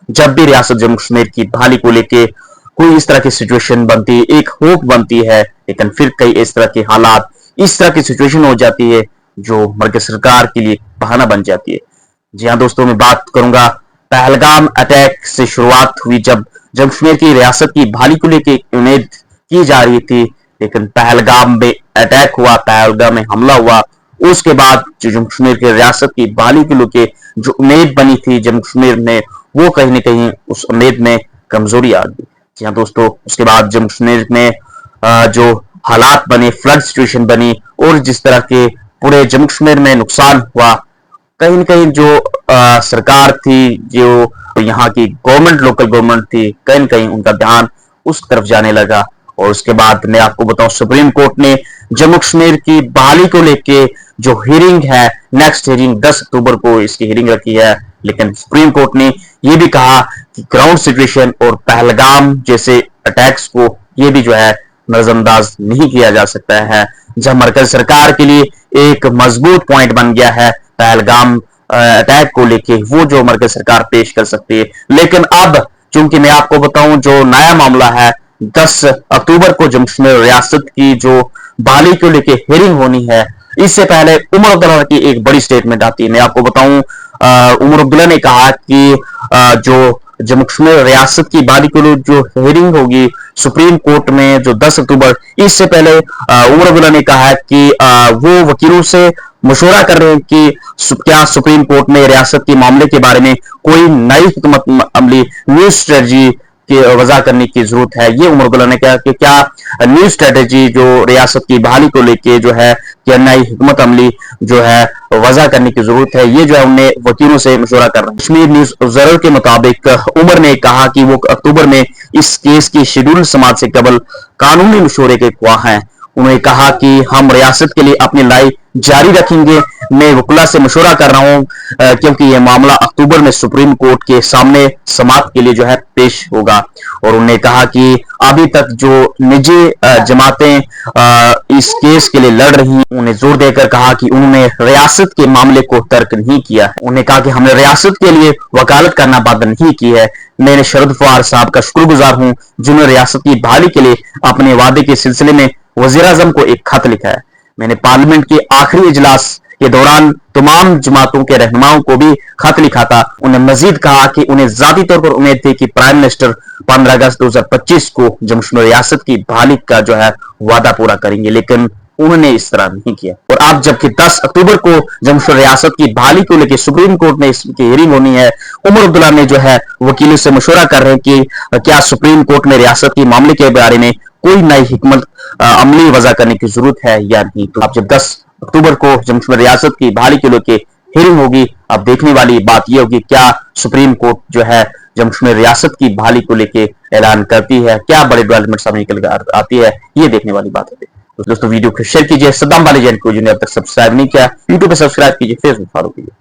जब भी रियासत जम्मू कश्मीर की बहाली को लेके कोई इस तरह की सिचुएशन बनती है, एक होप बनती है, लेकिन फिर कई इस तरह के हालात, इस तरह की सिचुएशन हो जाती है जो मर्कज सरकार के लिए बहाना बन जाती है। जी हाँ दोस्तों, मैं बात करूंगा पहलगाम अटैक से शुरुआत हुई, जब जम्मू कश्मीर की रियासत की बहाली को लेकर उम्मीद की जा रही थी, लेकिन पहलगाम में अटैक हुआ, पहलगाम में हमला हुआ। उसके बाद जो जम्मू कश्मीर की रियासत की बहाली को लेकर जो उम्मीद बनी थी जम्मू कश्मीर में, वो कहीं ना कहीं उस उम्मीद में कमजोरी आ गई। जी हाँ दोस्तों, उसके बाद जम्मू कश्मीर में जो हालात बने, फ्लड सिचुएशन बनी, और जिस तरह के पूरे जम्मू कश्मीर में नुकसान हुआ, कहीं न कहीं जो सरकार थी, जो यहाँ की गवर्नमेंट, लोकल गवर्नमेंट थी, कहीं न कहीं उनका ध्यान उस तरफ जाने लगा। और उसके बाद मैं आपको बताऊं, सुप्रीम कोर्ट ने जम्मू कश्मीर की बहाली को लेके जो हियरिंग है, नेक्स्ट हियरिंग 10 अक्टूबर को इसकी हियरिंग रखी है, लेकिन सुप्रीम कोर्ट ने यह भी कहा कि ग्राउंड सिचुएशन और पहलगाम जैसे अटैक्स को ये भी जो है नजरअंदाज नहीं किया जा सकता है। जब मरकज सरकार के लिए एक मजबूत पॉइंट बन गया है पहलगाम अटैक को लेके, वो जो मरकज सरकार पेश कर सकती है। लेकिन अब चूंकि मैं आपको बताऊं, जो नया मामला है, 10 अक्टूबर को जम्मू कश्मीर रियासत की जो बहाली को लेके हियरिंग होनी है, इससे पहले उमर अब्दुल्ला की एक बड़ी स्टेटमेंट आती है। मैं आपको बताऊं, उमर अब्दुल्ला ने कहा कि जो जम्मू कश्मीर रियासत की बहाली को जो हियरिंग होगी सुप्रीम कोर्ट में जो 10 अक्टूबर, इससे पहले उमर अब्दुल्ला ने कहा कि वो वकीलों से मशवरा कर रहे हैं कि क्या सुप्रीम कोर्ट में रियासत के मामले के बारे में कोई नई हिकमत अमली, न्यू स्ट्रेटजी की वजह करने की जरूरत है। ये उमर अब्दुल्ला ने कहा कि क्या न्यू स्ट्रेटजी जो रियासत की बहाली को लेके जो है, क्या नई हिकमत अमली जो है वजह करने की जरूरत है, ये जो है उन्हें वकीलों से मशवरा कर रहे हैं। कश्मीर न्यूज ऑब्जर्वर के मुताबिक उमर ने कहा कि वो अक्टूबर में इस केस की शेड्यूल समाज से कबल कानूनी मशवरे के ख्वाह हैं। उन्होंने कहा कि हम रियासत के लिए अपनी लड़ाई जारी रखेंगे। मैं वकीला से मशवरा कर रहा हूं क्योंकि यह मामला अक्टूबर में सुप्रीम कोर्ट के सामने समाप्त के लिए जो है पेश होगा। और उन्होंने कहा कि अभी तक जो निजी जमातें इस केस के लिए लड़ रही हैं, उन्हें जोर देकर कहा कि उन्होंने रियासत के मामले को तर्क नहीं किया। उन्होंने कहा कि हमने रियासत के लिए वकालत करना बंद नहीं की है। मैंने शरद पवार साहब का शुक्रगुजार हूं जिन्होंने रियासत की बहाली के लिए अपने वादे के सिलसिले में वजीर आजम को एक खत लिखा है। मैंने पार्लियामेंट के आखिरी इजलास के दौरान तमाम जमातों के रहनुमाओं को भी खत लिखा था। उन्हें मजीद कहा कि उन्हें जाती तौर पर उम्मीद थी कि प्राइम मिनिस्टर 15 अगस्त 2025 को जम्मू कश्मीर रियासत की बहाली का जो है वादा पूरा करेंगे, लेकिन उन्होंने इस तरह नहीं किया। और अब जबकि 10 अक्टूबर को जम्मू कश्मीर रियासत की बहाली को लेकर सुप्रीम कोर्ट में इसकी हियरिंग होनी है, उमर अब्दुल्ला ने जो है वकीलों से मशवरा कर रहे हैं कि क्या सुप्रीम कोर्ट में रियासत के मामले के बारे में कोई नई हिकमत अमली वजह करने की जरूरत है या नहीं। तो अब जब 10 अक्टूबर को जम्मू कश्मीर रियासत की बहाली के लेके हियरिंग होगी, अब देखने वाली बात यह होगी क्या सुप्रीम कोर्ट जो है जम्मू कश्मीर रियासत की बहाली को लेके ऐलान करती है, क्या बड़ी डेवलपमेंट सामने निकल कर आती है, ये देखने वाली बात है। तो दोस्तों वीडियो को शेयर कीजिए, सद्दाम वाले जैन को जिन्हें अब तक सब्सक्राइब नहीं किया, यूट्यूब पे सब्सक्राइब कीजिए, फेसबुक फॉलो कीजिए।